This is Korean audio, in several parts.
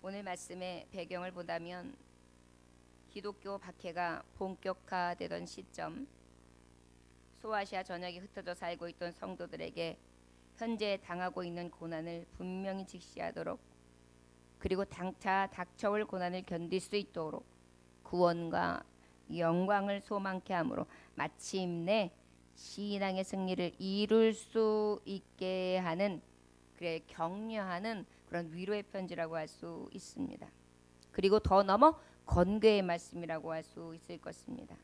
오늘 말씀의 배경을 보다면 기독교 박해가 본격화되던 시점, 소아시아 전역에 흩어져 살고 있던 성도들에게 현재 당하고 있는 고난을 분명히 직시하도록, 그리고 당차 닥쳐올 고난을 견딜 수 있도록 구원과 영광을 소망케 하므로 마침내 신앙의 승리를 이룰 수 있게 하는, 그래 격려하는 그런 위로의 편지라고 할 수 있습니다. 그리고 더 넘어 건괴의 말씀이라고 할 수 있을 것입니다.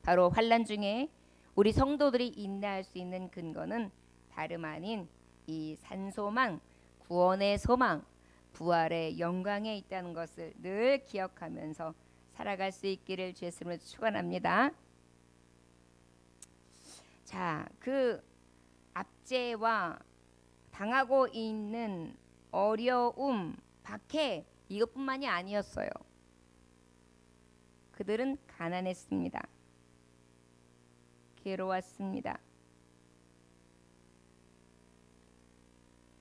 바로 환난 중에 우리 성도들이 인내할 수 있는 근거는 다름 아닌 이 산소망, 구원의 소망, 부활의 영광에 있다는 것을 늘 기억하면서 살아갈 수 있기를 주의 이름으로 축원합니다. 자, 그 압제와 당하고 있는 어려움, 박해, 이것뿐만이 아니었어요. 그들은 가난했습니다. 괴로웠습니다.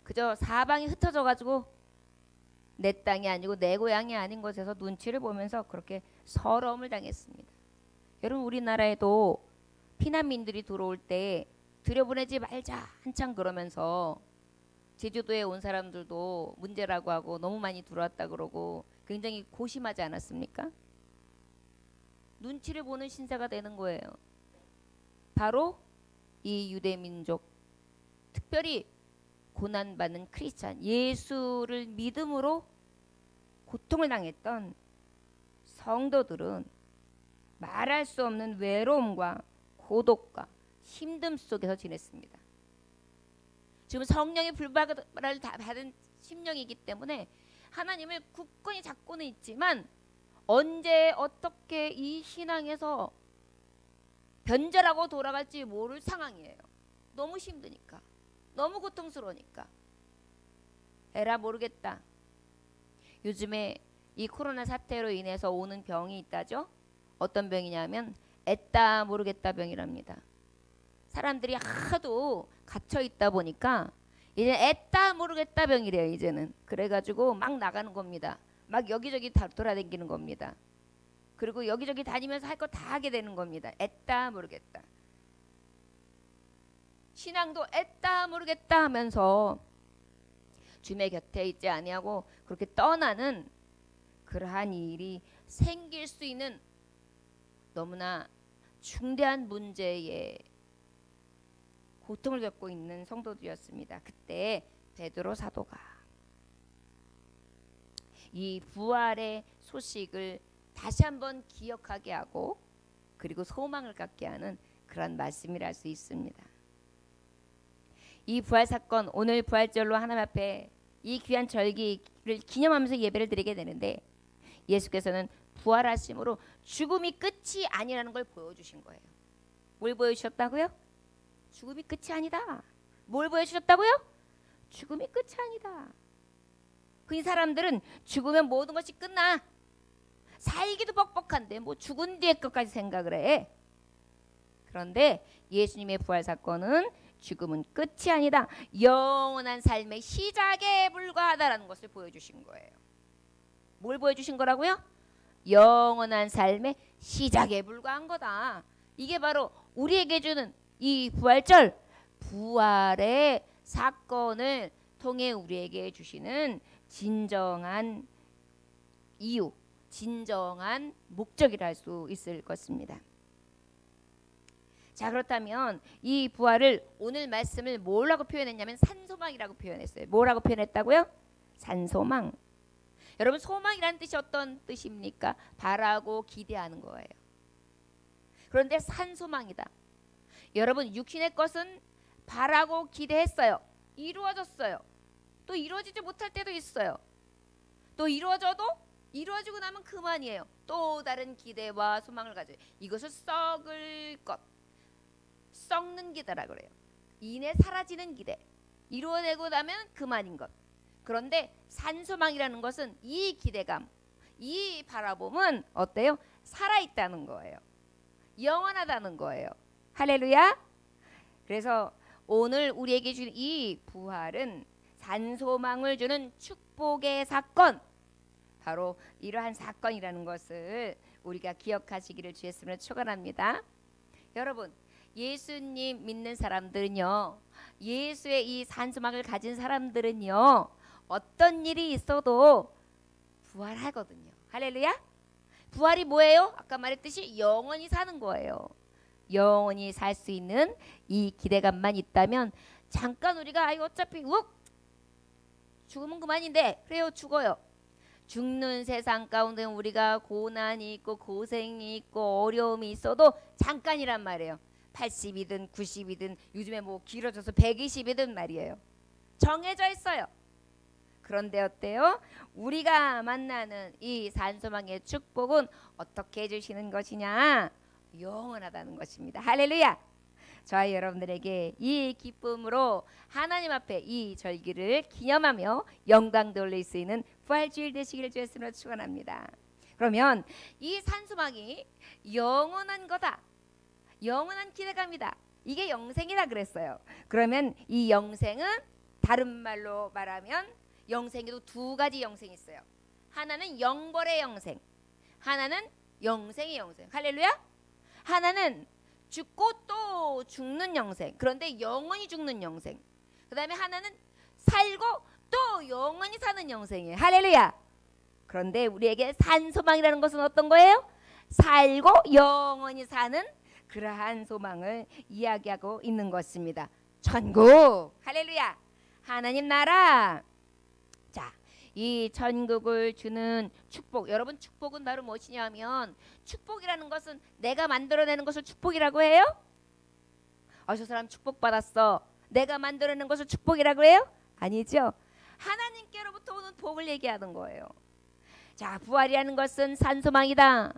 그저 사방이 흩어져 가지고 내 땅이 아니고 내 고향이 아닌 곳에서 눈치를 보면서 그렇게 서러움을 당했습니다. 여러분, 우리나라에도 피난민들이 들어올 때 들여보내지 말자 한참 그러면서 제주도에 온 사람들도 문제라고 하고 너무 많이 들어왔다 그러고 굉장히 고심하지 않았습니까? 눈치를 보는 신세가 되는 거예요. 바로 이 유대민족, 특별히 고난받는 크리스찬, 예수를 믿음으로 고통을 당했던 성도들은 말할 수 없는 외로움과 고독과 힘듦 속에서 지냈습니다. 지금 성령의 불발을 받은 심령이기 때문에 하나님을 굳건히 잡고는 있지만 언제 어떻게 이 신앙에서 변절하고 돌아갈지 모를 상황이에요. 너무 힘드니까, 너무 고통스러우니까. 에라 모르겠다. 요즘에 이 코로나 사태로 인해서 오는 병이 있다죠. 어떤 병이냐면 에따 모르겠다 병이랍니다. 사람들이 하도 갇혀 있다 보니까 이제 에따 모르겠다 병이래요. 이제는 그래가지고 막 나가는 겁니다. 막 여기저기 다 돌아다니는 겁니다. 그리고 여기저기 다니면서 할 거 다 하게 되는 겁니다. 에따 모르겠다. 신앙도 에따 모르겠다 하면서 주님의 곁에 있지 아니하고 그렇게 떠나는 그러한 일이 생길 수 있는 너무나 중대한 문제에 고통을 겪고 있는 성도들이었습니다. 그때 베드로 사도가 이 부활의 소식을 다시 한번 기억하게 하고 그리고 소망을 갖게 하는 그런 말씀이라 할 수 있습니다. 이 부활 사건, 오늘 부활절로 하나님 앞에 이 귀한 절기를 기념하면서 예배를 드리게 되는데, 예수께서는 부활하심으로 죽음이 끝이 아니라는 걸 보여주신 거예요. 뭘 보여주셨다고요? 죽음이 끝이 아니다. 뭘 보여주셨다고요? 죽음이 끝이 아니다. 그 사람들은 죽으면 모든 것이 끝나. 살기도 뻑뻑한데 뭐 죽은 뒤의 것까지 생각을 해. 그런데 예수님의 부활 사건은 죽음은 끝이 아니다. 영원한 삶의 시작에 불과하다라는 것을 보여주신 거예요. 뭘 보여주신 거라고요? 영원한 삶의 시작에 불과한 거다. 이게 바로 우리에게 주는 이 부활절, 부활의 사건을 통해 우리에게 주시는 진정한 이유, 진정한 목적이라 할 수 있을 것입니다. 자, 그렇다면 이 부활을 오늘 말씀을 뭐라고 표현했냐면 산소망이라고 표현했어요. 뭐라고 표현했다고요? 산소망. 여러분, 소망이라는 뜻이 어떤 뜻입니까? 바라고 기대하는 거예요. 그런데 산소망이다. 여러분, 육신의 것은 바라고 기대했어요. 이루어졌어요. 또 이루어지지 못할 때도 있어요. 또 이루어져도 이루어지고 나면 그만이에요. 또 다른 기대와 소망을 가져요. 이것을 썩을 것, 썩는 기대라 그래요. 이내 사라지는 기대. 이루어내고 나면 그만인 것. 그런데 산소망이라는 것은 이 기대감, 이 바라봄은 어때요? 살아있다는 거예요. 영원하다는 거예요. 할렐루야. 그래서 오늘 우리에게 주신 이 부활은 산소망을 주는 축복의 사건, 바로 이러한 사건이라는 것을 우리가 기억하시기를 주의 이름으로 축원합니다. 여러분, 예수님 믿는 사람들은요, 예수의 이 산소망을 가진 사람들은요, 어떤 일이 있어도 부활하거든요. 할렐루야. 부활이 뭐예요? 아까 말했듯이 영원히 사는 거예요. 영원히 살 수 있는 이 기대감만 있다면 잠깐 우리가 어차피 죽으면 그만인데, 그래요, 죽어요. 죽는 세상 가운데 우리가 고난이 있고 고생이 있고 어려움이 있어도 잠깐이란 말이에요. 80이든 90이든 요즘에 뭐 길어져서 120이든 말이에요. 정해져 있어요. 그런데 어때요? 우리가 만나는 이 산소망의 축복은 어떻게 해주시는 것이냐? 영원하다는 것입니다. 할렐루야. 저와 여러분들에게 이 기쁨으로 하나님 앞에 이 절기를 기념하며 영광 돌릴 수 있는 부활주일 되시기를 주의 이름으로 축원합니다. 그러면 이 산소망이 영원한 거다, 영원한 기대감이다, 이게 영생이라 그랬어요. 그러면 이 영생은 다른 말로 말하면 영생에도 두 가지 영생이 있어요. 하나는 영벌의 영생, 하나는 영생의 영생. 할렐루야. 하나는 죽고 또 죽는 영생, 그런데 영원히 죽는 영생. 그 다음에 하나는 살고 또 영원히 사는 영생이에요. 할렐루야. 그런데 우리에게 산소망이라는 것은 어떤 거예요? 살고 영원히 사는 그러한 소망을 이야기하고 있는 것입니다. 천국. 할렐루야. 하나님 나라. 자, 이 천국을 주는 축복. 여러분, 축복은 바로 무엇이냐면, 축복이라는 것은 내가 만들어내는 것을 축복이라고 해요? 저 사람 축복받았어, 내가 만들어내는 것을 축복이라고 해요? 아니죠. 하나님께로부터 오는 복을 얘기하는 거예요. 자, 부활이라는 것은 산소망이다,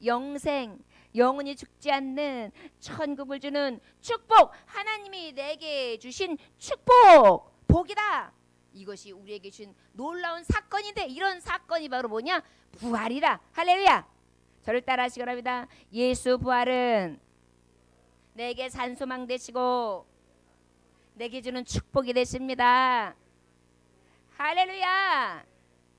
영생, 영원히 죽지 않는 천국을 주는 축복, 하나님이 내게 주신 축복, 복이다. 이것이 우리에게 주신 놀라운 사건인데, 이런 사건이 바로 뭐냐? 부활이다. 할렐루야. 저를 따라 하시기 바랍니다. 예수 부활은 내게 산소망 되시고 내게 주는 축복이 되십니다. 할렐루야.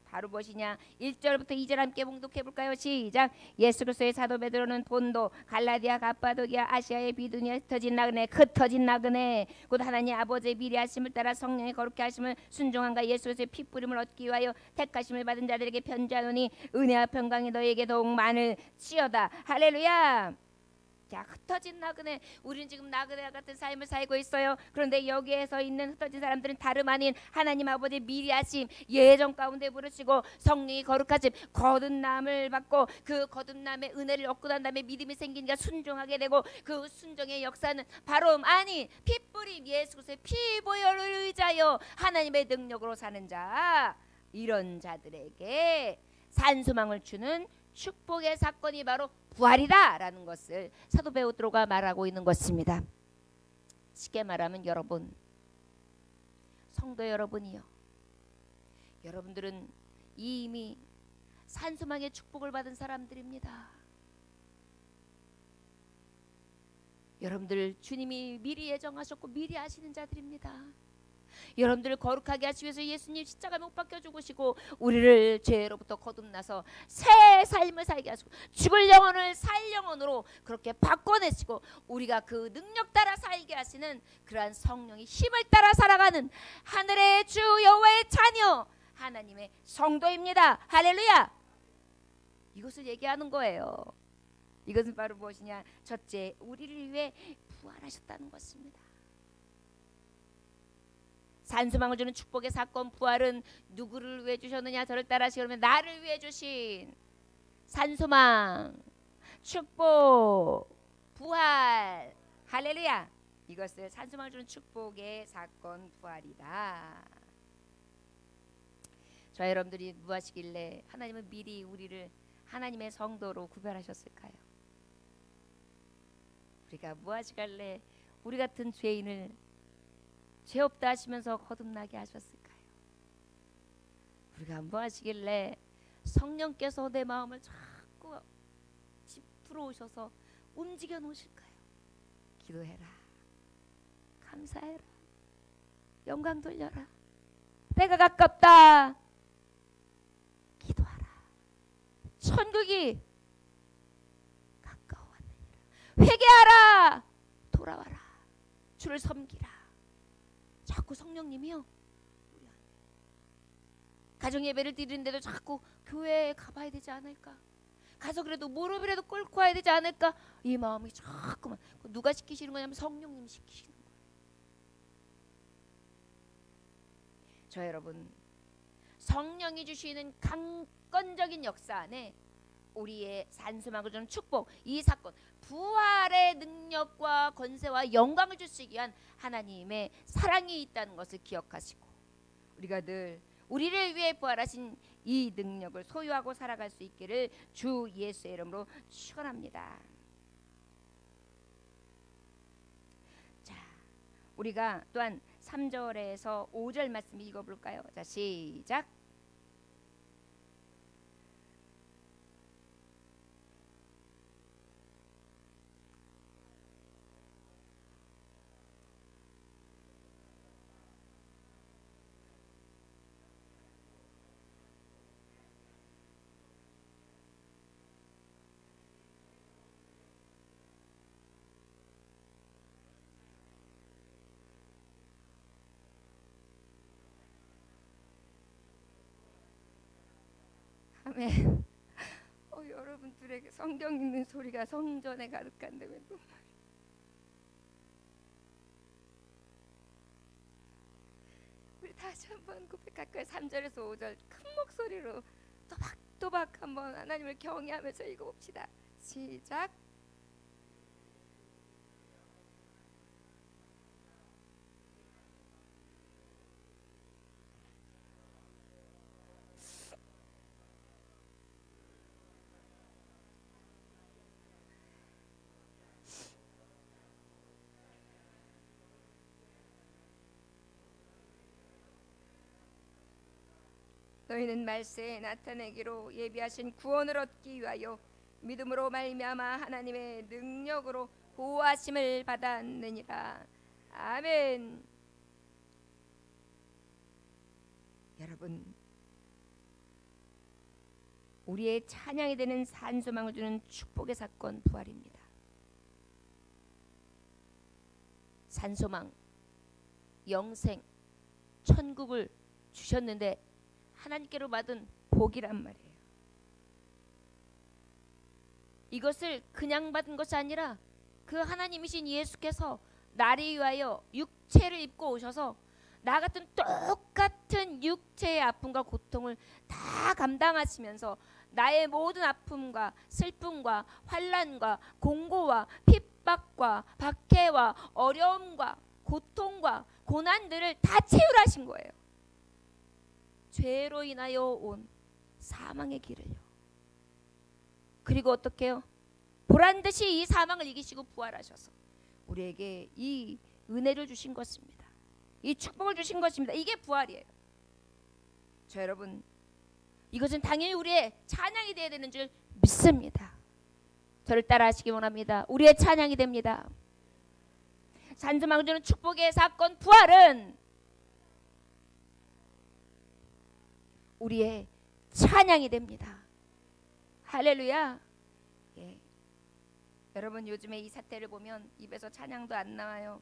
바로 무엇이냐? 1절부터 2절 함께 봉독해 볼까요? 시작. 예수 그리스도의 사도 베드로는 본도, 갈라디아, 갑바도기아, 아시아의 비두니아, 흩어진 나그네 곧 하나님 아버지의 미리하심을 따라 성령의 거룩게 하심을 순종한가 예수 그리스도의 피 뿌림을 얻기 위하여 택하심을 받은 자들에게 편지하노니 은혜와 평강이 너에게 더욱 많을지어다. 할렐루야. 자, 흩어진 나그네, 우리는 지금 나그네와 같은 삶을 살고 있어요. 그런데 여기에서 있는 흩어진 사람들은 다름 아닌 하나님 아버지의 미리하심, 예정 가운데 부르시고 성령이 거룩하심, 거듭남을 받고 그 거듭남의 은혜를 얻고 난 다음에 믿음이 생기니까 순종하게 되고, 그 순종의 역사는 바로 피뿌림 예수 그리스도의 피보혈을 의지하여 하나님의 능력으로 사는 자, 이런 자들에게 산소망을 주는 축복의 사건이 바로 부활이다 라는 것을 사도 베드로가 말하고 있는 것입니다. 쉽게 말하면 여러분, 성도 여러분이요, 여러분들은 이미 산소망의 축복을 받은 사람들입니다. 여러분들 주님이 미리 예정하셨고 미리 하시는 자들입니다. 여러분들을 거룩하게 하시기 위해서 예수님 십자가에 못 박혀 죽으시고 우리를 죄로부터 거듭나서 새 삶을 살게 하시고 죽을 영혼을 살 영혼으로 그렇게 바꿔내시고 우리가 그 능력 따라 살게 하시는 그러한 성령의 힘을 따라 살아가는 하늘의 주 여호와의 자녀, 하나님의 성도입니다. 할렐루야. 이것을 얘기하는 거예요. 이것은 바로 무엇이냐? 첫째, 우리를 위해 부활하셨다는 것입니다. 산소망을 주는 축복의 사건 부활은 누구를 위해 주셨느냐? 저를 따라하시기 그러면 나를 위해 주신 산소망, 축복, 부활. 할렐루야. 이것을 산소망을 주는 축복의 사건 부활이다. 저 여러분들이 무엇이길래 하나님은 미리 우리를 하나님의 성도로 구별하셨을까요? 우리가 무엇이길래 우리 같은 죄인을 죄 없다 하시면서 거듭나게 하셨을까요? 우리가 무엇이길래 성령께서 내 마음을 자꾸 들어오셔서 움직여 놓으실까요? 기도해라, 감사해라, 영광 돌려라. 때가 가깝다. 기도하라. 천국이 가까워왔느니라. 회개하라. 돌아와라. 주를 섬기라. 자꾸 성령님이요, 가정 예배를 드리는데도 자꾸 교회에 가봐야 되지 않을까? 가서 그래도 무릎이라도 꿇고 와야 되지 않을까? 이 마음이 자꾸만. 누가 시키시는 거냐면 성령님이 시키시는 거예요. 저 여러분, 성령이 주시는 강건적인 역사 안에 우리의 산소망을 주는 축복, 이 사건, 부활의 능력과 권세와 영광을 주시기 위한 하나님의 사랑이 있다는 것을 기억하시고, 우리가 늘 우리를 위해 부활하신 이 능력을 소유하고 살아갈 수 있기를 주 예수의 이름으로 축원합니다. 자, 우리가 또한 3절에서 5절 말씀 읽어볼까요? 자, 시작. 아멘. 여러분들에게 성경 읽는 소리가 성전에 가득한데 왜 또 우리 다시 한번 고백할 거예요. 3절에서 5절 큰 목소리로 또박또박 한번 하나님을 경외하면서 읽어봅시다. 시작. 너희는 말세에 나타내기로 예비하신 구원을 얻기 위하여 믿음으로 말미암아 하나님의 능력으로 보호하심을 받았느니라. 아멘. 여러분, 우리의 찬양이 되는 산소망을 주는 축복의 사건, 부활입니다. 산소망, 영생, 천국을 주셨는데 하나님께로 받은 복이란 말이에요. 이것을 그냥 받은 것이 아니라 그 하나님이신 예수께서 나를 위하여 육체를 입고 오셔서 나 같은 똑같은 육체의 아픔과 고통을 다 감당하시면서 나의 모든 아픔과 슬픔과 환난과 공고와 핍박과 박해와 어려움과 고통과 고난들을 다 채울하신 거예요. 죄로 인하여 온 사망의 길을요. 그리고 어떻게 해요? 보란듯이 이 사망을 이기시고 부활하셔서 우리에게 이 은혜를 주신 것입니다. 이 축복을 주신 것입니다. 이게 부활이에요. 저 여러분, 이것은 당연히 우리의 찬양이 되어야 되는 줄 믿습니다. 저를 따라 하시기 원합니다. 우리의 찬양이 됩니다. 산소망을 주는 축복의 사건 부활은 우리의 찬양이 됩니다. 할렐루야. 예. 여러분, 요즘에 이 사태를 보면 입에서 찬양도 안 나와요.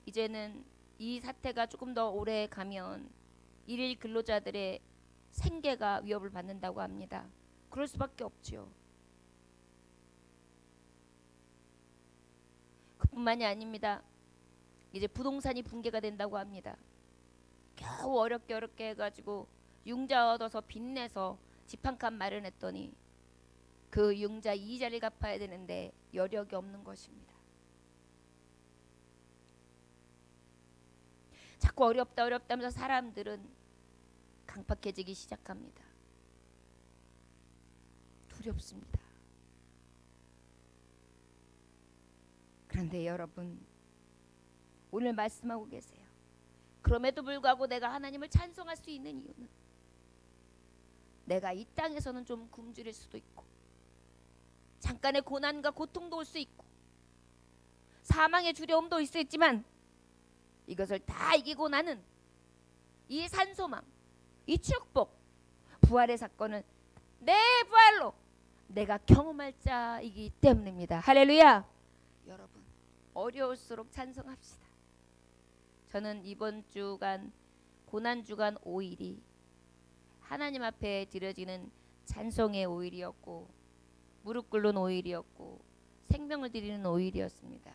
이제는 이 사태가 조금 더 오래 가면 일일 근로자들의 생계가 위협을 받는다고 합니다. 그럴 수밖에 없지요. 그뿐만이 아닙니다. 이제 부동산이 붕괴가 된다고 합니다. 겨우 어렵게 해가지고 융자 얻어서 빚내서 집 한 칸 마련했더니 그 융자 이자를 갚아야 되는데 여력이 없는 것입니다. 자꾸 어렵다 하면서 사람들은 강팍해지기 시작합니다. 두렵습니다. 그런데 여러분, 오늘 말씀하고 계세요. 그럼에도 불구하고 내가 하나님을 찬송할 수 있는 이유는 내가 이 땅에서는 좀 굶주릴 수도 있고 잠깐의 고난과 고통도 올 수 있고 사망의 두려움도 있을 수 있지만 이것을 다 이기고 나는 이 산소망, 이 축복, 부활의 사건은 내 부활로 내가 경험할 자이기 때문입니다. 할렐루야. 여러분, 어려울수록 찬송합시다. 저는 이번 주간 고난주간 5일이 하나님 앞에 드려지는 찬송의 5일이었고 무릎 꿇는 5일이었고 생명을 드리는 5일이었습니다.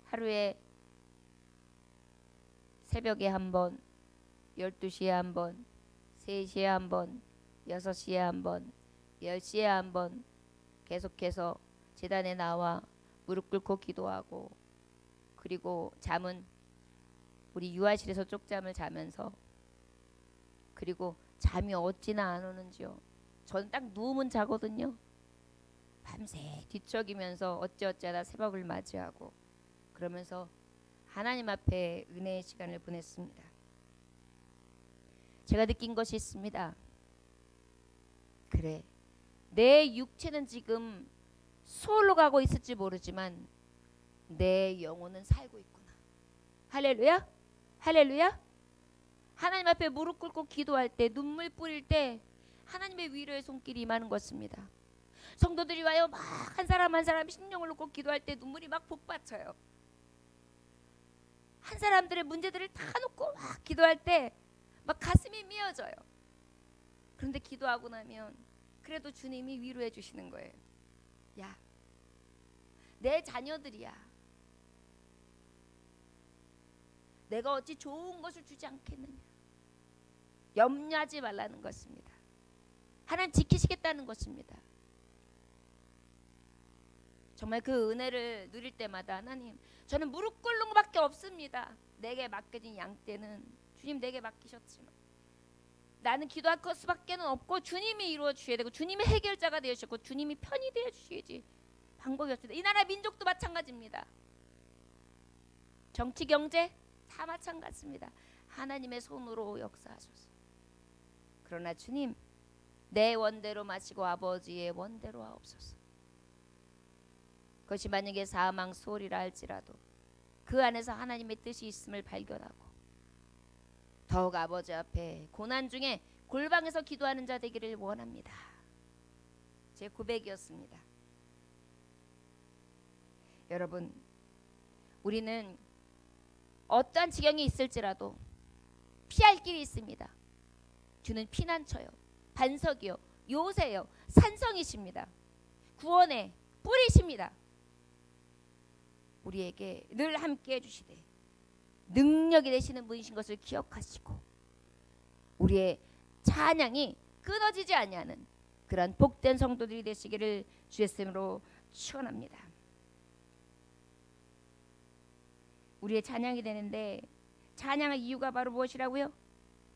하루에 새벽에 한 번, 12시에 한 번, 3시에 한 번, 6시에 한 번, 10시에 한 번 계속해서 제단에 나와 무릎 꿇고 기도하고, 그리고 잠은 우리 유아실에서 쪽잠을 자면서, 그리고 잠이 어찌나 안 오는지요. 저는 딱 누우면 자거든요. 밤새 뒤척이면서 어찌어찌하다 새벽을 맞이하고 그러면서 하나님 앞에 은혜의 시간을 보냈습니다. 제가 느낀 것이 있습니다. 그래, 내 육체는 지금 소홀로 가고 있을지 모르지만 내 영혼은 살고 있구나. 할렐루야. 할렐루야. 하나님 앞에 무릎 꿇고 기도할 때, 눈물 뿌릴 때 하나님의 위로의 손길이 임하는 것입니다. 성도들이 와요. 막 한 사람 한 사람 심령을 놓고 기도할 때 눈물이 막 복받쳐요. 한 사람들의 문제들을 다 놓고 막 기도할 때 막 가슴이 미어져요. 그런데 기도하고 나면 그래도 주님이 위로해 주시는 거예요. 야, 내 자녀들이야. 내가 어찌 좋은 것을 주지 않겠느냐. 염려하지 말라는 것입니다. 하나님 지키시겠다는 것입니다. 정말 그 은혜를 누릴 때마다 하나님, 저는 무릎 꿇는 것밖에 없습니다. 내게 맡겨진 양떼는 주님 내게 맡기셨지만 나는 기도할 것밖에는 없고 주님이 이루어 주셔야 되고 주님이 해결자가 되셨고 주님이 편이 되어 주셔야지 방법이 없습니다. 이 나라 민족도 마찬가지입니다. 정치 경제 다 마찬가지입니다. 하나님의 손으로 역사하소서. 그러나 주님, 내 원대로 마시고 아버지의 원대로 하옵소서. 그것이 만약에 사망 소리라 할지라도 그 안에서 하나님의 뜻이 있음을 발견하고 더욱 아버지 앞에 고난 중에 골방에서 기도하는 자 되기를 원합니다. 제 고백이었습니다. 여러분, 우리는 어떠한 지경이 있을지라도 피할 길이 있습니다. 주는 피난처요, 반석이요, 요새요, 산성이십니다. 구원의 뿌리십니다. 우리에게 늘 함께 해주시되 능력이 되시는 분이신 것을 기억하시고 우리의 찬양이 끊어지지 아니하는 그러한 복된 성도들이 되시기를 주의 이름으로 축원합니다. 우리의 찬양이 되는데 찬양의 이유가 바로 무엇이라고요?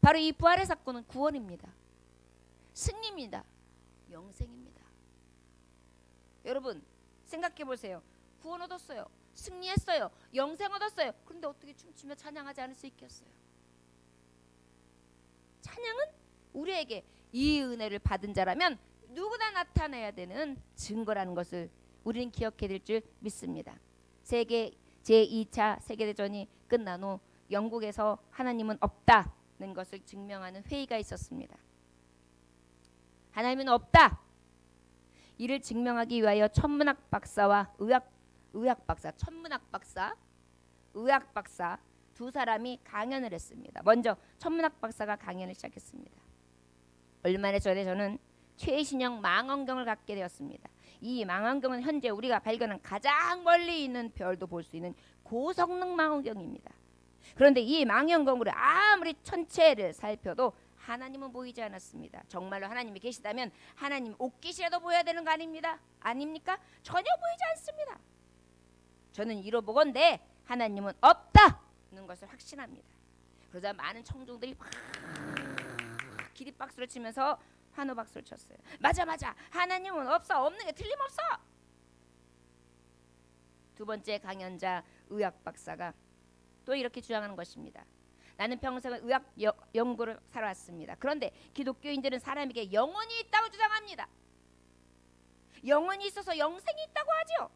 바로 이 부활의 사건은 구원입니다. 승리입니다. 영생입니다. 여러분 생각해 보세요. 구원 얻었어요. 승리했어요. 영생 얻었어요. 그런데 어떻게 춤추며 찬양하지 않을 수 있겠어요? 찬양은 우리에게 이 은혜를 받은 자라면 누구나 나타내야 되는 증거라는 것을 우리는 기억해야 될 줄 믿습니다. 세계 제2차 세계대전이 끝난 후 영국에서 하나님은 없다는 것을 증명하는 회의가 있었습니다. 하나님은 없다. 이를 증명하기 위하여 천문학 박사와 의학 박사 두 사람이 강연을 했습니다. 먼저 천문학 박사가 강연을 시작했습니다. 얼마 전에 저는 최신형 망원경을 갖게 되었습니다. 이 망원경은 현재 우리가 발견한 가장 멀리 있는 별도 볼 수 있는 고성능 망원경입니다. 그런데 이 망원경으로 아무리 천체를 살펴도 하나님은 보이지 않았습니다. 정말로 하나님이 계시다면 하나님 옷깃이라도 보여야 되는 거 아닙니까? 전혀 보이지 않습니다. 저는 이뤄보건대 하나님은 없다는 것을 확신합니다. 그러자 많은 청중들이 막 기립박수를 치면서 환호박수를 쳤어요. 맞아 하나님은 없어. 없는 게 틀림없어. 두 번째 강연자 의학 박사가 또 이렇게 주장하는 것입니다. 나는 평생 의학 연구를 살아왔습니다. 그런데 기독교인들은 사람에게 영혼이 있다고 주장합니다. 영혼이 있어서 영생이 있다고 하죠.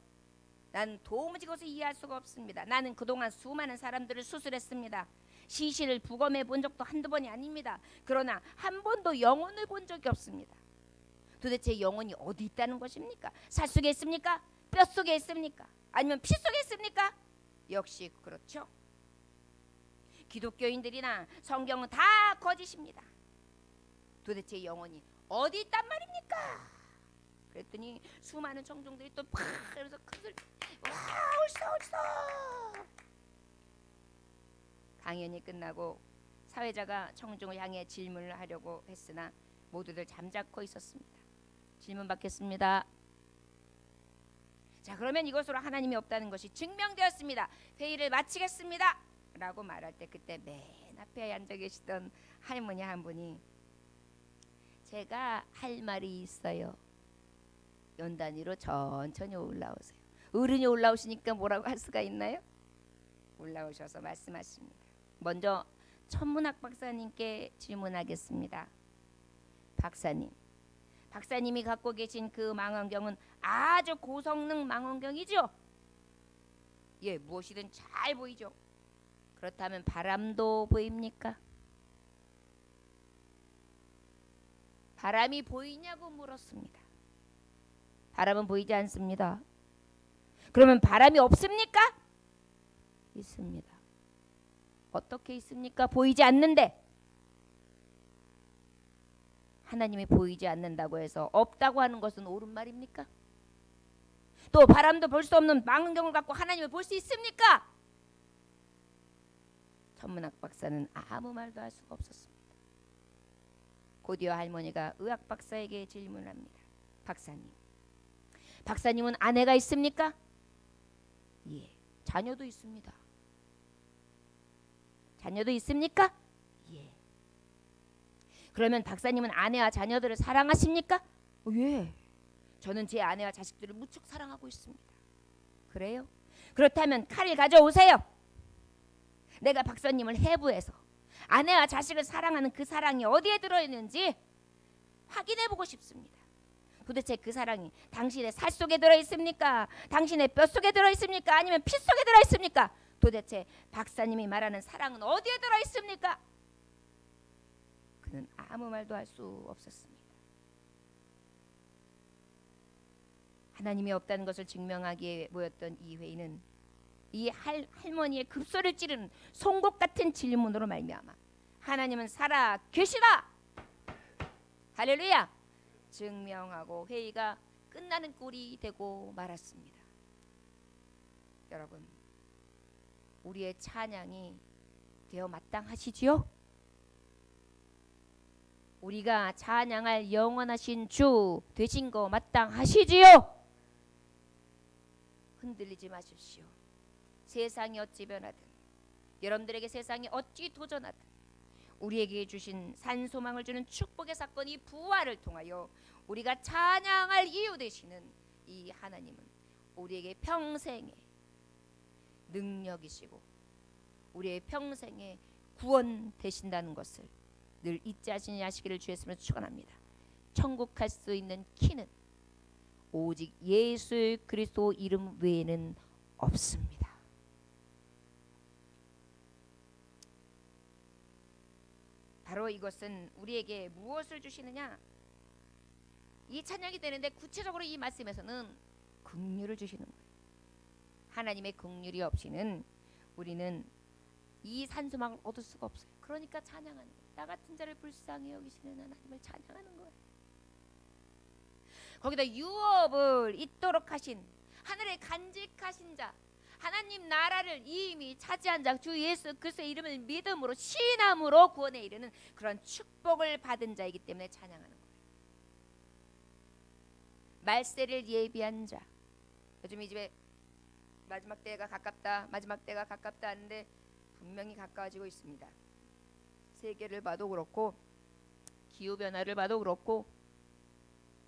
나는 도무지 그것을 이해할 수가 없습니다. 나는 그동안 수많은 사람들을 수술했습니다. 시신을 부검해 본 적도 한두 번이 아닙니다. 그러나 한 번도 영혼을 본 적이 없습니다. 도대체 영혼이 어디 있다는 것입니까? 살 속에 있습니까? 뼈 속에 있습니까? 아니면 피 속에 있습니까? 역시 그렇죠. 기독교인들이나 성경은 다 거짓입니다. 도대체 영혼이 어디 있단 말입니까? 그랬더니 수많은 청중들이 또 팍 이러면서 큰 소리, 와 옳소. 강연이 끝나고 사회자가 청중을 향해 질문을 하려고 했으나 모두들 잠자코 있었습니다. 질문 받겠습니다. 자, 그러면 이것으로 하나님이 없다는 것이 증명되었습니다. 회의를 마치겠습니다 라고 말할 때 그때 맨 앞에 앉아 계시던 할머니 한 분이 제가 할 말이 있어요. 연단위로 천천히 올라오세요. 어른이 올라오시니까 뭐라고 할 수가 있나요? 올라오셔서 말씀하십니다. 먼저 천문학 박사님께 질문하겠습니다. 박사님이 갖고 계신 그 망원경은 아주 고성능 망원경이죠? 예, 무엇이든 잘 보이죠. 그렇다면 바람도 보입니까? 바람이 보이냐고 물었습니다. 바람은 보이지 않습니다. 그러면 바람이 없습니까? 있습니다. 어떻게 있습니까? 보이지 않는데. 하나님이 보이지 않는다고 해서 없다고 하는 것은 옳은 말입니까? 또 바람도 볼 수 없는 망원경을 갖고 하나님을 볼 수 있습니까? 천문학 박사는 아무 말도 할 수가 없었습니다. 곧이어 할머니가 의학 박사에게 질문을 합니다. 박사님은 아내가 있습니까? 예, 자녀도 있습니다. 자녀도 있습니까? 예. 그러면 박사님은 아내와 자녀들을 사랑하십니까? 예. 저는 제 아내와 자식들을 무척 사랑하고 있습니다. 그래요? 그렇다면 칼을 가져오세요. 내가 박사님을 해부해서 아내와 자식을 사랑하는 그 사랑이 어디에 들어있는지 확인해보고 싶습니다. 도대체 그 사랑이 당신의 살 속에 들어있습니까? 당신의 뼈 속에 들어있습니까? 아니면 피 속에 들어있습니까? 도대체 박사님이 말하는 사랑은 어디에 들어있습니까? 그는 아무 말도 할 수 없었습니다. 하나님이 없다는 것을 증명하기에 모였던 이 회의는 이 할머니의 급소를 찌르는 송곳 같은 질문으로 말미암아 하나님은 살아 계시다! 할렐루야! 증명하고 회의가 끝나는 꼴이 되고 말았습니다. 여러분, 우리의 찬양이 되어 마땅하시지요? 우리가 찬양할 영원하신 주 되신 거 마땅하시지요? 흔들리지 마십시오. 세상이 어찌 변하든, 여러분들에게 세상이 어찌 도전하든 우리에게 주신 산소망을 주는 축복의 사건, 이 부활을 통하여 우리가 찬양할 이유 되시는 이 하나님은 우리에게 평생의 능력이시고 우리의 평생의 구원 되신다는 것을 늘 잊지 하시기를 주 예수님으로 축원합니다. 천국 갈 수 있는 키는 오직 예수 그리스도 이름 외에는 없습니다. 바로 이것은 우리에게 무엇을 주시느냐? 이 찬양이 되는데 구체적으로 이 말씀에서는 긍휼을 주시는 거예요. 하나님의 긍휼이 없이는 우리는 이 산소망을 얻을 수가 없어요. 그러니까 찬양하는 거예요. 나 같은 자를 불쌍히 여기시는 하나님을 찬양하는 거예요. 거기다 유업을 잇도록 하신 하늘에 간직하신 자, 하나님 나라를 이미 차지한 자, 주 예수 그리스도의 이름을 믿음으로 신함으로 구원에 이르는 그런 축복을 받은 자이기 때문에 찬양하는 거예요. 말세를 예비한 자. 요즘 이 집에 마지막 때가 가깝다 하는데 분명히 가까워지고 있습니다. 세계를 봐도 그렇고 기후변화를 봐도 그렇고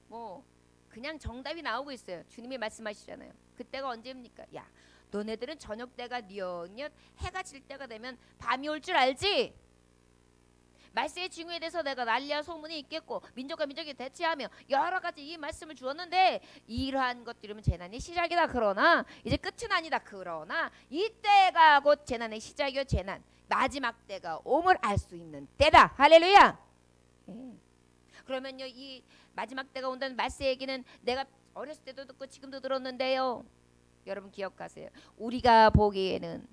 뭐 그냥 정답이 나오고 있어요. 주님이 말씀하시잖아요. 그때가 언제입니까? 야, 너네들은 저녁 때가 뉘엿뉘엿 해가 질 때가 되면 밤이 올 줄 알지? 말세의 징후에 대해서 내가 난리와 소문이 있겠고 민족과 민족이 대치하며 여러 가지 이 말씀을 주었는데 이러한 것들이면 재난의 시작이다. 그러나 이제 끝은 아니다. 그러나 이때가 곧 재난의 시작이요 재난 마지막 때가 옴을 알 수 있는 때다. 할렐루야. 그러면요 이 마지막 때가 온다는 말세 얘기는 내가 어렸을 때도 듣고 지금도 들었는데요. 여러분 기억하세요. 우리가 보기에는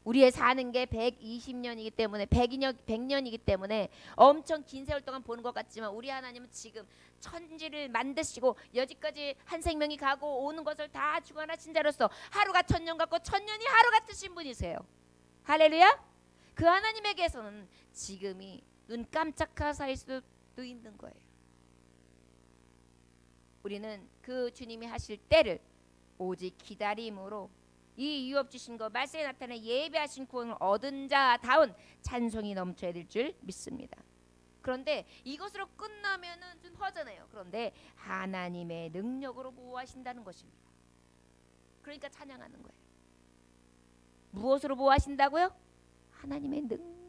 우리의 사는 게 120년이기 때문에 100년이기 때문에 엄청 긴 세월 동안 보는 것 같지만 우리 하나님은 지금 천지를 만드시고 여기까지 한 생명이 가고 오는 것을 다 주관하신 자로서 하루가 1000년 같고 1000년이 하루 같으신 분이세요. 할렐루야. 그 하나님에게서는 지금이 눈 깜짝할 사이일 수도 있는 거예요. 우리는 그 주님이 하실 때를 오직 기다림으로 이 유업 주신 것 말세에 나타내 예배하신 구원을 얻은 자다운 찬송이 넘쳐야 될 줄 믿습니다. 그런데 이것으로 끝나면은 좀 허전해요. 그런데 하나님의 능력으로 보호하신다는 것입니다. 그러니까 찬양하는 거예요. 무엇으로 보호하신다고요? 하나님의 능력으로.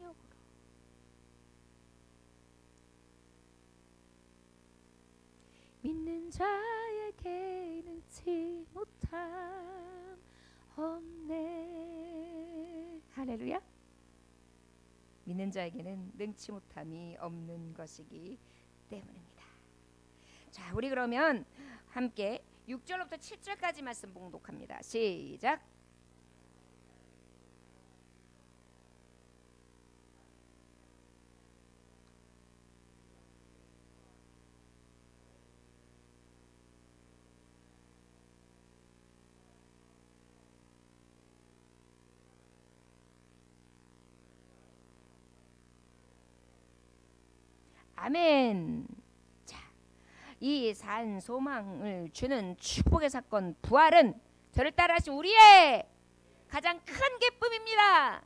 믿는 자에게 능치 못함 없네. 할렐루야. 믿는 자에게는 능치 못함이 없는 것이기 때문입니다. 자, 우리 그러면 함께 6절부터 7절까지 말씀 봉독합니다. 시작. 아멘. 자, 이 산 소망을 주는 축복의 사건 부활은 저를 따라하신 우리의 가장 큰 기쁨입니다.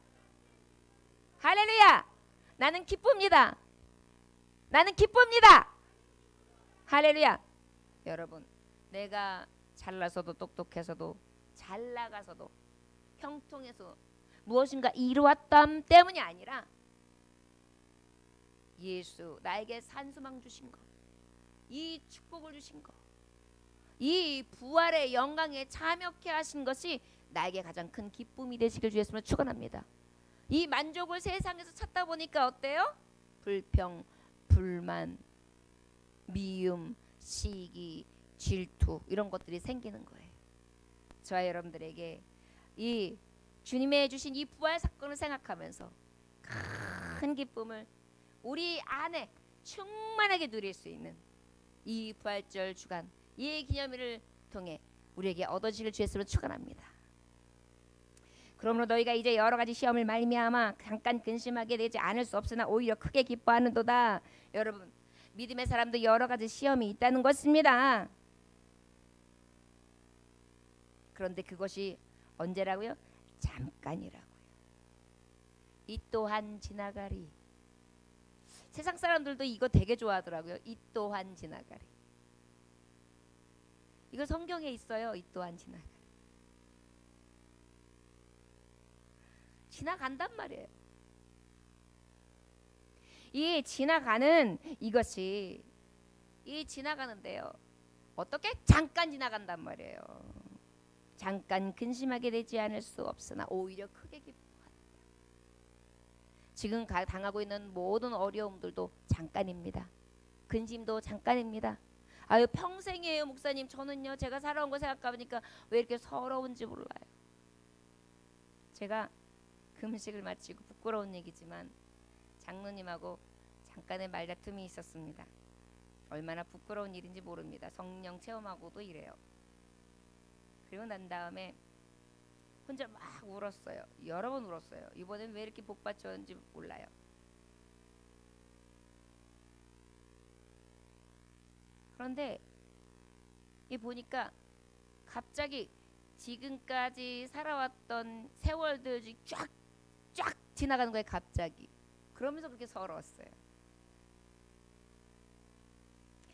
할렐루야. 나는 기쁩니다. 나는 기쁩니다. 할렐루야. 여러분, 내가 잘나서도 똑똑해서도 잘 나가서도 형통해서 무엇인가 이루었담 때문이 아니라 예수 나에게 산소망 주신 것, 이 축복을 주신 것, 이 부활의 영광에 참여케 하신 것이 나에게 가장 큰 기쁨이 되시길 주 예수님을 축원합니다. 이 만족을 세상에서 찾다 보니까 어때요? 불평, 불만, 미움, 시기, 질투 이런 것들이 생기는 거예요. 저와 여러분들에게 이 주님의 주신 이 부활 사건을 생각하면서 큰 기쁨을 우리 안에 충만하게 누릴 수 있는 이 부활절 주간 이 기념일을 통해 우리에게 얻어지길 주 예수로 축원합니다. 그러므로 너희가 이제 여러 가지 시험을 말미암아 잠깐 근심하게 되지 않을 수 없으나 오히려 크게 기뻐하는도다. 여러분, 믿음의 사람도 여러 가지 시험이 있다는 것입니다. 그런데 그것이 언제라고요? 잠깐이라고요. 이 또한 지나가리. 세상 사람들도 이거 되게 좋아하더라고요. 이 또한 지나가리. 이거 성경에 있어요. 이 또한 지나가리. 지나간단 말이에요. 이 지나가는 이것이 이 지나가는데요. 어떻게? 잠깐 지나간단 말이에요. 잠깐 근심하게 되지 않을 수 없으나 오히려 크게 기뻐한다. 지금 당하고 있는 모든 어려움들도 잠깐입니다. 근심도 잠깐입니다. 아유 평생이에요 목사님. 저는요 제가 살아온 거 생각해보니까 왜 이렇게 서러운지 몰라요. 제가 금식을 마치고 부끄러운 얘기지만 장로님하고 잠깐의 말다툼이 있었습니다. 얼마나 부끄러운 일인지 모릅니다. 성령 체험하고도 이래요. 그리고 난 다음에 혼자 막 울었어요. 여러 번 울었어요. 이번엔 왜 이렇게 복받쳤는지 몰라요. 그런데 이 보니까 갑자기 지금까지 살아왔던 세월들이 쫙 지나가는 거예요. 갑자기. 그러면서 그렇게 서러웠어요.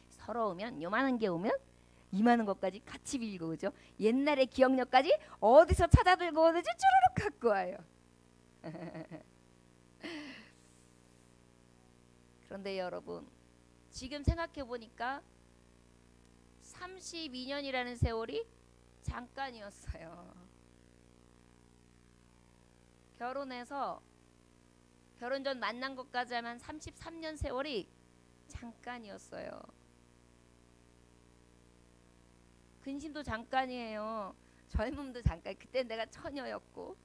서러우면 요만한 게 오면 이만한 것까지 같이 빌고 오죠. 옛날의 기억력까지 어디서 찾아 들고 오는지 쭈르륵 갖고 와요. 그런데 여러분, 지금 생각해 보니까 32년이라는 세월이 잠깐이었어요. 결혼해서 결혼 전 만난 것까지 하면 33년 세월이 잠깐이었어요. 근심도 잠깐이에요. 젊음도 잠깐. 그때 내가 처녀였고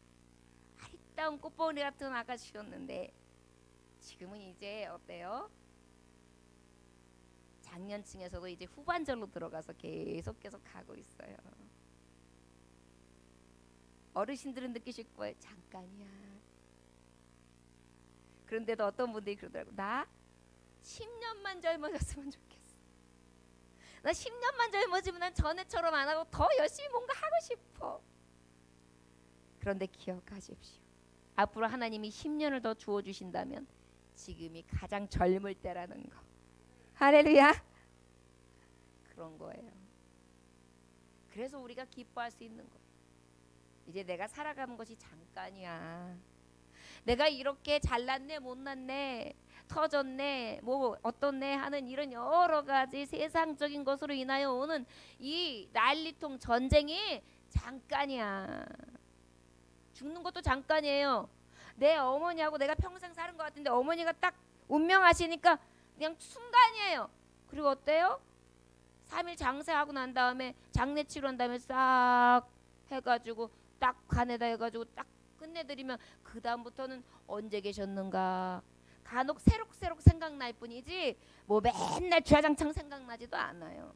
아리따운 꽃봉오리 같은 아가씨였는데 지금은 이제 어때요? 장년층에서도 이제 후반절로 들어가서 계속 가고 있어요. 어르신들은 느끼실 거예요. 잠깐이야. 그런데도 어떤 분들이 그러더라고. 나 10년만 젊어졌으면 좋겠어. 나 10년만 젊어지면 난 전에처럼 안 하고 더 열심히 뭔가 하고 싶어. 그런데 기억하십시오. 앞으로 하나님이 10년을 더 주어주신다면 지금이 가장 젊을 때라는 거. 할렐루야. 그런 거예요. 그래서 우리가 기뻐할 수 있는 거예요. 이제 내가 살아가는 것이 잠깐이야. 내가 이렇게 잘났네 못났네 터졌네 뭐 어떻네 하는 이런 여러 가지 세상적인 것으로 인하여 오는 이 난리통 전쟁이 잠깐이야. 죽는 것도 잠깐이에요. 내 어머니하고 내가 평생 사는 것 같은데 어머니가 딱 운명하시니까 그냥 순간이에요. 그리고 어때요? 3일 장사하고 난 다음에 장례 치료한 다음에 싹 해가지고 딱 간에다 해가지고 딱 끝내드리면 그 다음부터는 언제 계셨는가 간혹 새록새록 생각날 뿐이지 뭐 맨날 주야장창 생각나지도 않아요.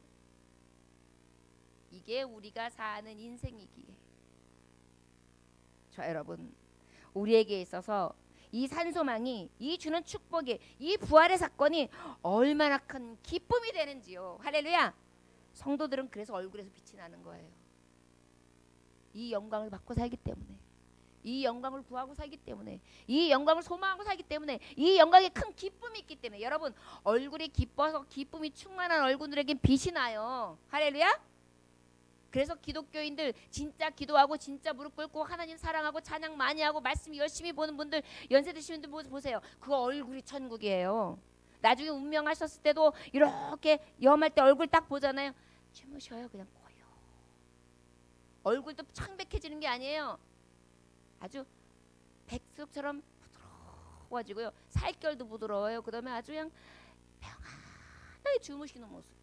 이게 우리가 사는 인생이기에 저 여러분 우리에게 있어서 이 산소망이 이 주는 축복이 이 부활의 사건이 얼마나 큰 기쁨이 되는지요. 할렐루야. 성도들은 그래서 얼굴에서 빛이 나는 거예요. 이 영광을 받고 살기 때문에 이 영광을 구하고 살기 때문에 이 영광을 소망하고 살기 때문에 이 영광에 큰 기쁨이 있기 때문에 여러분 얼굴이 기뻐서 기쁨이 충만한 얼굴들에겐 빛이 나요. 할렐루야. 그래서 기독교인들 진짜 기도하고 진짜 무릎 꿇고 하나님 사랑하고 찬양 많이 하고 말씀 열심히 보는 분들 연세 드시는 분들 보세요. 그 얼굴이 천국이에요. 나중에 운명하셨을 때도 이렇게 염할 때 얼굴 딱 보잖아요. 주무셔요. 그냥 고요. 얼굴도 창백해지는 게 아니에요. 아주 백숙처럼 부드러워지고요. 살결도 부드러워요. 그 다음에 아주 그냥 평안하게 주무시는 모습.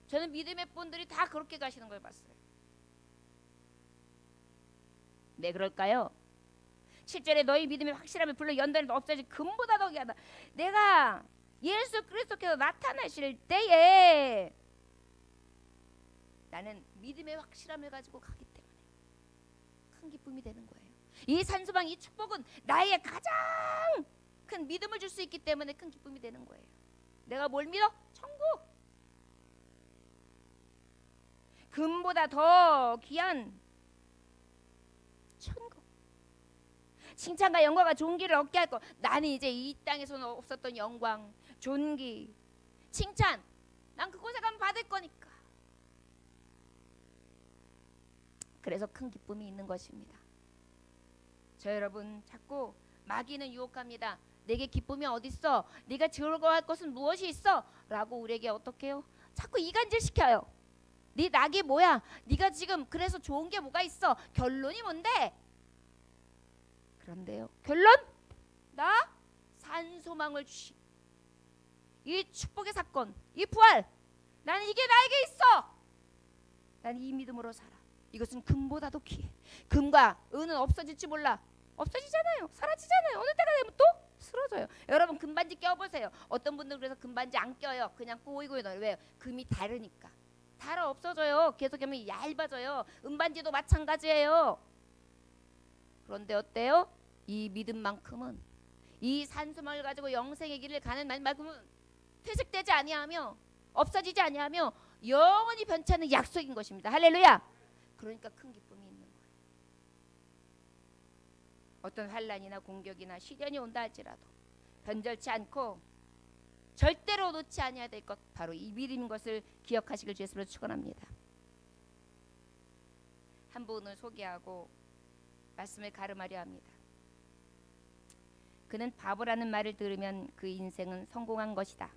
저는 믿음의 분들이 다 그렇게 가시는 걸 봤어요. 네, 그럴까요? 7절에 너희 믿음의 확실함을 불러 연단에도 없어지 금보다 더 귀하다. 내가 예수 그리스도께서 나타나실 때에 나는 믿음의 확실함을 가지고 가기 때문에 큰 기쁨이 되는 거예요. 이 산소방 이 축복은 나의 가장 큰 믿음을 줄 수 있기 때문에 큰 기쁨이 되는 거예요. 내가 뭘 믿어? 천국. 금보다 더 귀한 천국. 칭찬과 영광과 존귀를 얻게 할 것. 나는 이제 이 땅에서는 없었던 영광, 존귀, 칭찬 난 그곳에 가면 받을 거니까. 그래서 큰 기쁨이 있는 것입니다. 저 여러분 자꾸 마귀는 유혹합니다. 내게 기쁨이 어딨어? 네가 즐거워할 것은 무엇이 있어? 라고 우리에게 어떻게 해요? 자꾸 이간질시켜요. 네 낙이 뭐야? 네가 지금 그래서 좋은 게 뭐가 있어? 결론이 뭔데? 그런데요. 결론? 나 산소망을 주신 이 축복의 사건, 이 부활. 나는 이게 나에게 있어. 나는 이 믿음으로 살아. 이것은 금보다도 귀해. 금과 은은 없어질지 몰라. 없어지잖아요. 사라지잖아요. 어느 때가 되면 또 쓰러져요. 여러분 금반지 껴보세요. 어떤 분들은 그래서 금반지 안 껴요. 그냥 꼬이고 넣어요. 왜요? 금이 다르니까. 달아 없어져요. 계속 하면 얇아져요. 은반지도 마찬가지예요. 그런데 어때요? 이 믿음만큼은 이 산소망을 가지고 영생의 길을 가는 만큼은 퇴색되지 아니하며 없어지지 아니하며 영원히 변치 않는 약속인 것입니다. 할렐루야. 그러니까 큰 기쁨이 있는 거예요. 어떤 환난이나 공격이나 시련이 온다 할지라도 변절치 않고 절대로 놓지 아니해야 될 것 바로 이 믿음인 것을 기억하시길 주 예수로 축원합니다. 한 분을 소개하고 말씀을 가름하려 합니다. 그는 바보라는 말을 들으면 그 인생은 성공한 것이다.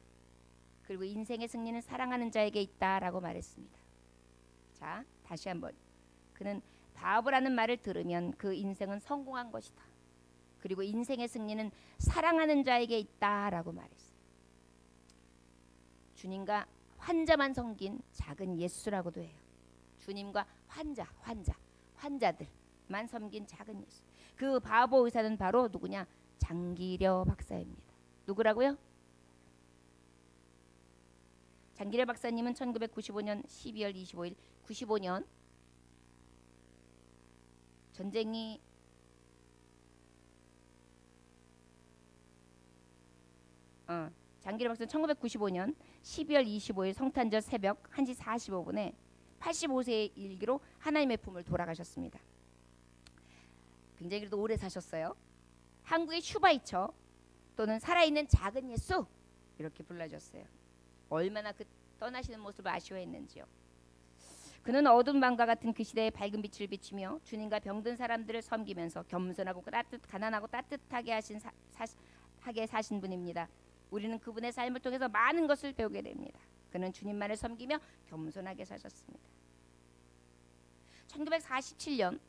그리고 인생의 승리는 사랑하는 자에게 있다라고 말했습니다. 자, 다시 한번. 그는 바보라는 말을 들으면 그 인생은 성공한 것이다. 그리고 인생의 승리는 사랑하는 자에게 있다라고 말했어요. 주님과 환자만 섬긴 작은 예수라고도 해요. 주님과 환자들만 섬긴 작은 예수. 그 바보 의사는 바로 누구냐? 장기려 박사입니다. 누구라고요? 장기려 박사님은 1995년 12월 25일 95년 전쟁이 장기려 박사는 1995년 12월 25일 성탄절 새벽 1시 45분에 85세의 일기로 하나님의 품을 돌아가셨습니다. 굉장히 그래도 오래 사셨어요. 한국의 슈바이처 또는 살아있는 작은 예수 이렇게 불러줬어요. 얼마나 그 떠나시는 모습을 아쉬워했는지요. 그는 어두운 밤과 같은 그 시대에 밝은 빛을 비추며 주님과 병든 사람들을 섬기면서 겸손하고 가난하고 따뜻하게 하게 사신 분입니다. 우리는 그분의 삶을 통해서 많은 것을 배우게 됩니다. 그는 주님만을 섬기며 겸손하게 사셨습니다. 1947년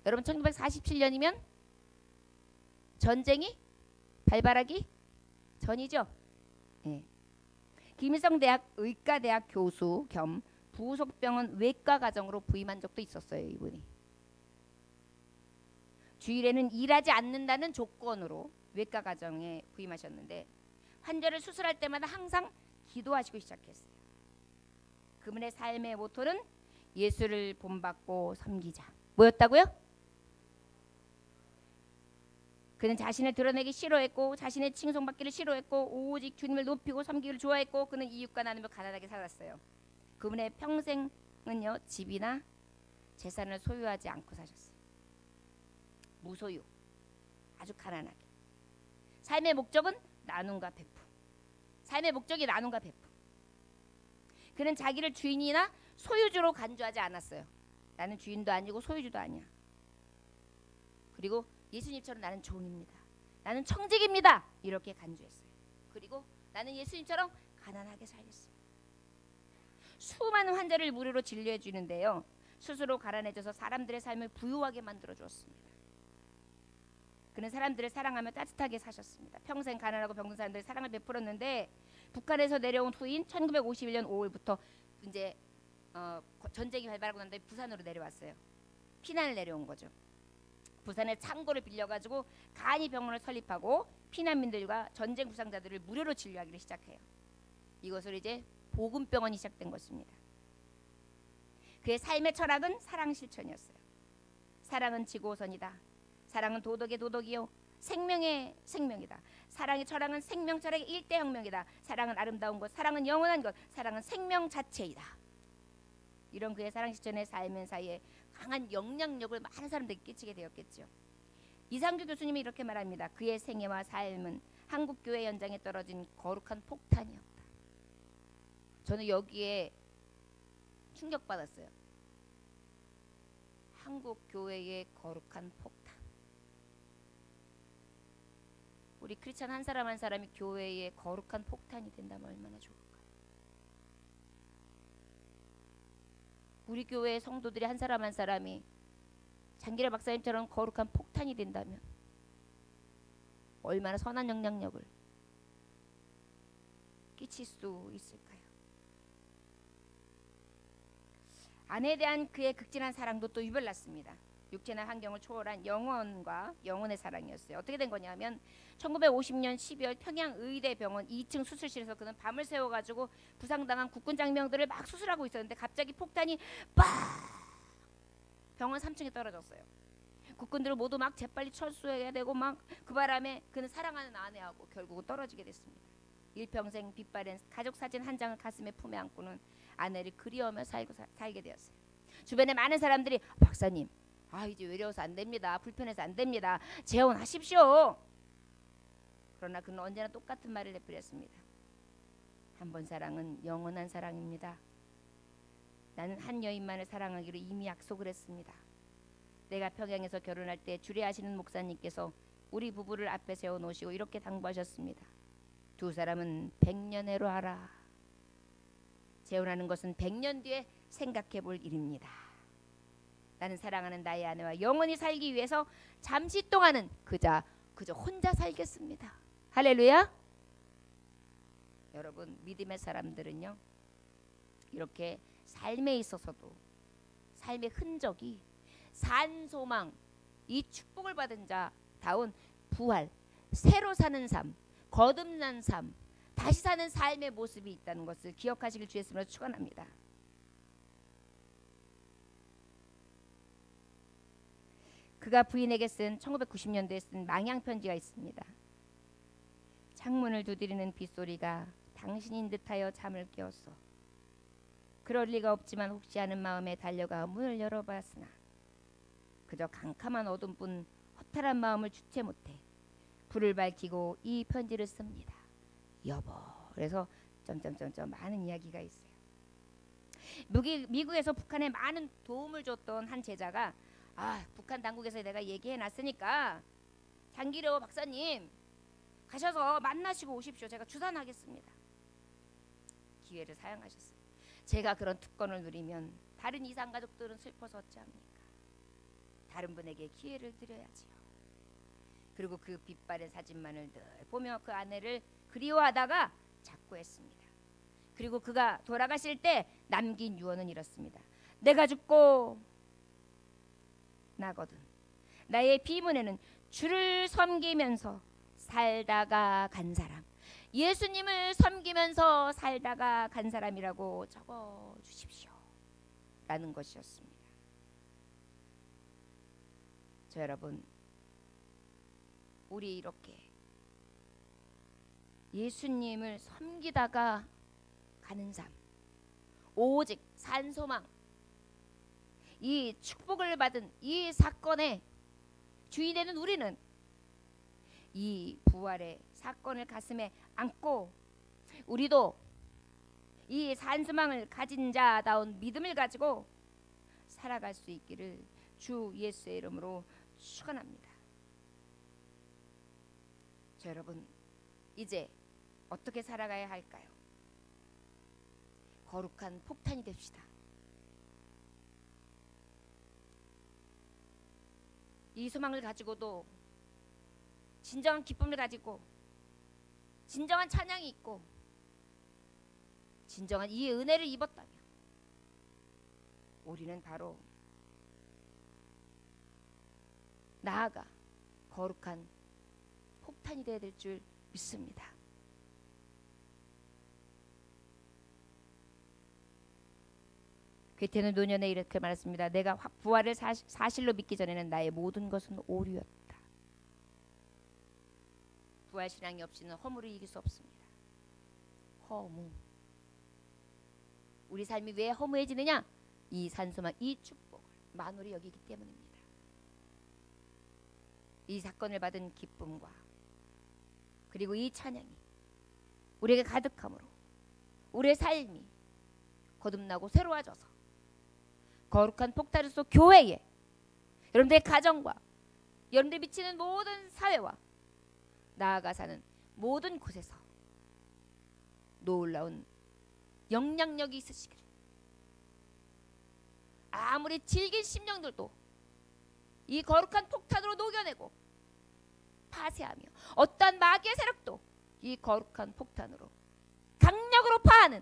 여러분 1947년이면 전쟁이 발발하기 전이죠. 예. 김일성대학 의과대학 교수 겸 부속병원 외과 과정으로 부임한 적도 있었어요. 이분이. 주일에는 일하지 않는다는 조건으로 외과 과정에 부임하셨는데 환자를 수술할 때마다 항상 기도하시고 시작했어요. 그분의 삶의 모토는 예수를 본받고 섬기자. 뭐였다고요? 그는 자신을 드러내기 싫어했고 자신의 칭송받기를 싫어했고 오직 주님을 높이고 섬기기를 좋아했고 그는 이웃과 나누며 가난하게 살았어요. 그분의 평생은요 집이나 재산을 소유하지 않고 사셨어요. 무소유, 아주 가난하게. 삶의 목적은 나눔과 베품. 삶의 목적이 나눔과 베품. 그는 자기를 주인이나 소유주로 간주하지 않았어요. 나는 주인도 아니고 소유주도 아니야. 그리고 예수님처럼 나는 종입니다. 나는 청직입니다. 이렇게 간주했어요. 그리고 나는 예수님처럼 가난하게 살겠습니다. 수많은 환자를 무료로 진료해 주는데요. 스스로 가난해져서 사람들의 삶을 부유하게 만들어 주었습니다. 그는 사람들을 사랑하며 따뜻하게 사셨습니다. 평생 가난하고 병든 사람들의 사랑을 베풀었는데 북한에서 내려온 후인 1951년 5월부터 이제 전쟁이 발발하고 난 다음에 부산으로 내려왔어요. 피난을 내려온 거죠. 부산의 창고를 빌려가지고 간이 병원을 설립하고 피난민들과 전쟁 부상자들을 무료로 진료하기를 시작해요. 이것으로 이제 복음병원이 시작된 것입니다. 그의 삶의 철학은 사랑 실천이었어요. 사랑은 지고선이다. 사랑은 도덕의 도덕이요 생명의 생명이다. 사랑의 철학은 생명 철학의 일대 혁명이다. 사랑은 아름다운 것, 사랑은 영원한 것, 사랑은 생명 자체이다. 이런 그의 사랑 실천의 삶의 사이에 강한 영향력을 많은 사람들에게 끼치게 되었겠죠. 이상규 교수님이 이렇게 말합니다. 그의 생애와 삶은 한국교회 연장에 떨어진 거룩한 폭탄이었다. 저는 여기에 충격받았어요. 한국교회의 거룩한 폭탄. 우리 크리스찬 한 사람 한 사람이 교회의 거룩한 폭탄이 된다면 얼마나 좋을까요? 우리 교회의 성도들이 한 사람 한 사람이 장기려 박사님처럼 거룩한 폭탄이 된다면 얼마나 선한 영향력을 끼칠 수 있을까요? 아내에 대한 그의 극진한 사랑도 또 유별났습니다. 육체나 환경을 초월한 영혼과 영혼의 사랑이었어요. 어떻게 된 거냐면 1950년 12월 평양의대병원 2층 수술실에서 그는 밤을 새워가지고 부상당한 국군 장병들을 막 수술하고 있었는데 갑자기 폭탄이 빡! 병원 3층에 떨어졌어요. 국군들을 모두 막 재빨리 철수해야 되고 막 그 바람에 그는 사랑하는 아내하고 결국은 떨어지게 됐습니다. 일평생 빛바랜 가족 사진 한 장을 가슴에 품에 안고는 아내를 그리워하며 살게 되었어요. 주변에 많은 사람들이 박사님 이제 외로워서 안 됩니다. 불편해서 안 됩니다. 재혼하십시오. 그러나 그는 언제나 똑같은 말을 내버렸습니다. 한 번 사랑은 영원한 사랑입니다. 나는 한 여인만을 사랑하기로 이미 약속을 했습니다. 내가 평양에서 결혼할 때 주례하시는 목사님께서 우리 부부를 앞에 세워 놓으시고 이렇게 당부하셨습니다. 두 사람은 100년애로 하라. 재혼하는 것은 100년 뒤에 생각해 볼 일입니다. 나는 사랑하는 나의 아내와 영원히 살기 위해서 잠시 동안은 그저 혼자 살겠습니다. 할렐루야. 여러분, 믿음의 사람들은요, 이렇게 삶에 있어서도 삶의 흔적이 산소망, 이 축복을 받은 자다운 부활, 새로 사는 삶, 거듭난 삶, 다시 사는 삶의 모습이 있다는 것을 기억하시길 주 예수님으로 축원합니다. 그가 부인에게 쓴 1990년도에 쓴 망양 편지가 있습니다. 창문을 두드리는 빗소리가 당신인 듯하여 잠을 깨웠어. 그럴 리가 없지만 혹시 하는 마음에 달려가 문을 열어봤으나 그저 캄캄한 어둠뿐 허탈한 마음을 주체 못해 불을 밝히고 이 편지를 씁니다. 여보. 그래서 점점점점 많은 이야기가 있어요. 미국에서 북한에 많은 도움을 줬던 한 제자가 북한 당국에서 내가 얘기해 놨으니까 장기려 박사님 가셔서 만나시고 오십시오. 제가 주선하겠습니다. 기회를 사용하셨어요. 제가 그런 특권을 누리면 다른 이산 가족들은 슬퍼서 어찌합니까? 다른 분에게 기회를 드려야지요. 그리고 그 빛바랜 사진만을 늘 보며 그 아내를 그리워하다가 자꾸 했습니다. 그리고 그가 돌아가실 때 남긴 유언은 이렇습니다. 내가 죽고 나거든 나의 비문에는 주를 섬기면서 살다가 간 사람, 예수님을 섬기면서 살다가 간 사람이라고 적어 주십시오 라는 것이었습니다. 저 여러분, 우리 이렇게 예수님을 섬기다가 가는 삶, 오직 산소망, 이 축복을 받은 이 사건의 주인되는 우리는 이 부활의 사건을 가슴에 안고 우리도 이 산소망을 가진 자다운 믿음을 가지고 살아갈 수 있기를 주 예수의 이름으로 축원합니다. 자, 여러분, 이제 어떻게 살아가야 할까요? 거룩한 폭탄이 됩시다. 이 소망을 가지고도 진정한 기쁨을 가지고 진정한 찬양이 있고 진정한 이 은혜를 입었다면 우리는 바로 나아가 거룩한 폭탄이 되어야 될 줄 믿습니다. 괴테는 노년에 이렇게 말했습니다. 내가 부활을 사실로 믿기 전에는 나의 모든 것은 오류였다. 부활 신앙이 없이는 허물을 이길 수 없습니다. 허무. 우리 삶이 왜 허무해지느냐? 이 산소망, 이 축복을 만홀히 여기기 때문입니다. 이 사건을 받은 기쁨과 그리고 이 찬양이 우리에게 가득함으로 우리의 삶이 거듭나고 새로워져서 거룩한 폭탄을 쏘 교회에, 여러분들의 가정과 여러분들이 미치는 모든 사회와 나아가 사는 모든 곳에서 놀라운 영향력이 있으시기를, 아무리 질긴 심령들도 이 거룩한 폭탄으로 녹여내고 파쇄하며 어떠한 마귀의 세력도 이 거룩한 폭탄으로 강력으로 파하는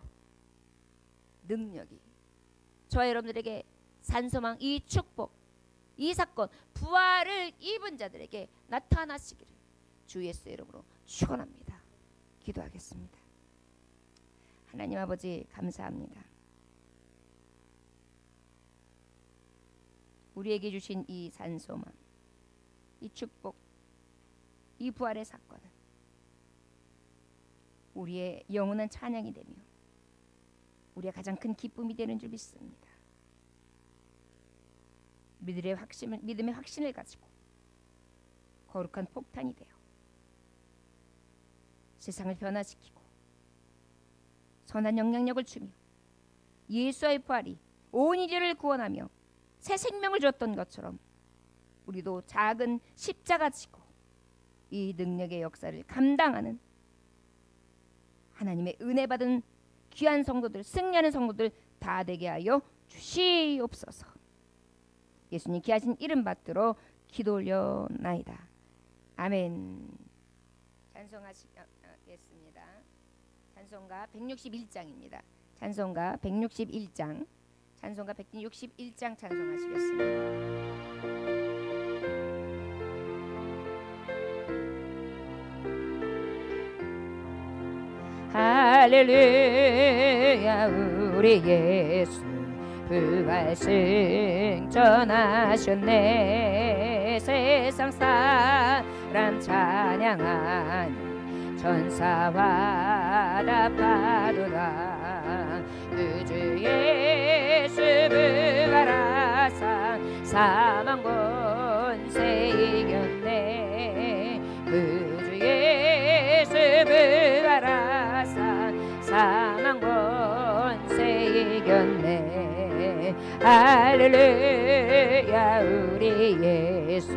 능력이 저와 여러분들에게 산소망, 이 축복, 이 사건, 부활을 입은 자들에게 나타나시기를 주 예수의 이름으로 축원합니다. 기도하겠습니다. 하나님 아버지, 감사합니다. 우리에게 주신 이 산소망, 이 축복, 이 부활의 사건은 우리의 영원한 찬양이 되며 우리의 가장 큰 기쁨이 되는 줄 믿습니다. 믿음의 확신을 가지고 거룩한 폭탄이 되어 세상을 변화시키고 선한 영향력을 주며 예수의 부활이 온 인류를 구원하며 새 생명을 줬던 것처럼 우리도 작은 십자가 지고 이 능력의 역사를 감당하는 하나님의 은혜 받은 귀한 성도들, 승리하는 성도들 다 되게 하여 주시옵소서. 예수님 귀하신 이름 받들어 기도 올려나이다. 아멘. 찬송하시겠습니다. 찬송가 161장입니다. 찬송가 161장. 찬송가 161장 찬송하시겠습니다. 할렐루야 우리 예수 부활 승천하셨네. 세상 사람 찬양하니 천사와 다 파도다. 그주 예수 부활하사 사망 권세 이겼네. 그주 예수 부활하사 사망 권세 이겼네. 할렐루야 우리 예수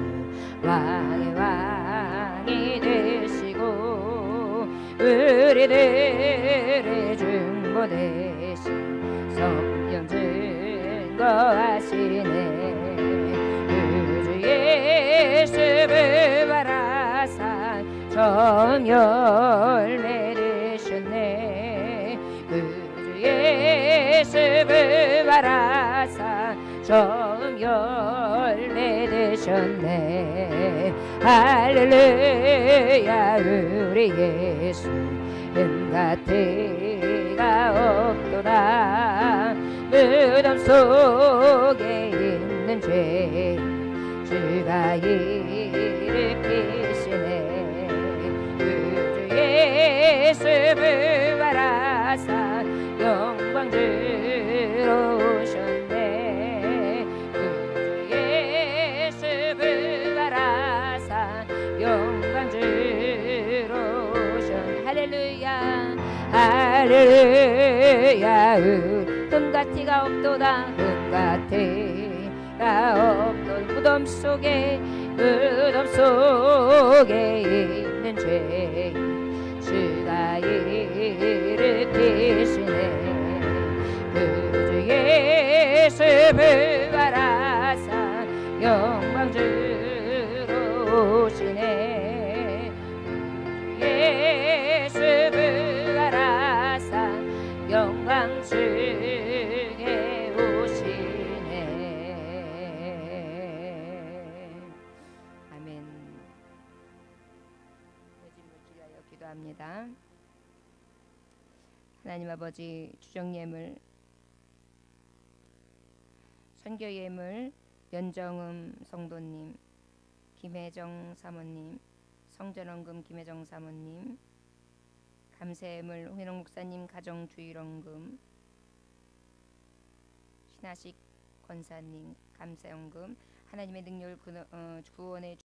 왕의 왕이 되시고 우리들의 중보 대신 성령 증거하시네. 그주 예수 부활하사 처음 열매 되셨네. 그주 예수 부활하사 처음 열매 되셨네. 할렐루야 우리 예수 은가태가 없도다. 무덤 속에 있는 죄인 주가 일으키시네. 그주 예수 부활하사 영광 들어오셨네. 그주 예수 부활하사 영광 들어오셨네. 할렐루야 할렐루야 흠같이가 없도다. 흠같이가 없도다. 무덤 속에 있는 죄인 주가 일으키시네. 그주 예수 부활하사 영광 주러 오시네. 예수 부활하사 영광 주게 오시네. 아멘. 기도하여 기도합니다. 하나님 아버지, 주정 예물, 선교 예물 연정음 성도님, 김혜정 사모님, 성전원금 김혜정 사모님, 감사예물 홍인홍 목사님 가정 주일원금, 신하식 권사님 감사연금, 하나님의 능력을 구원의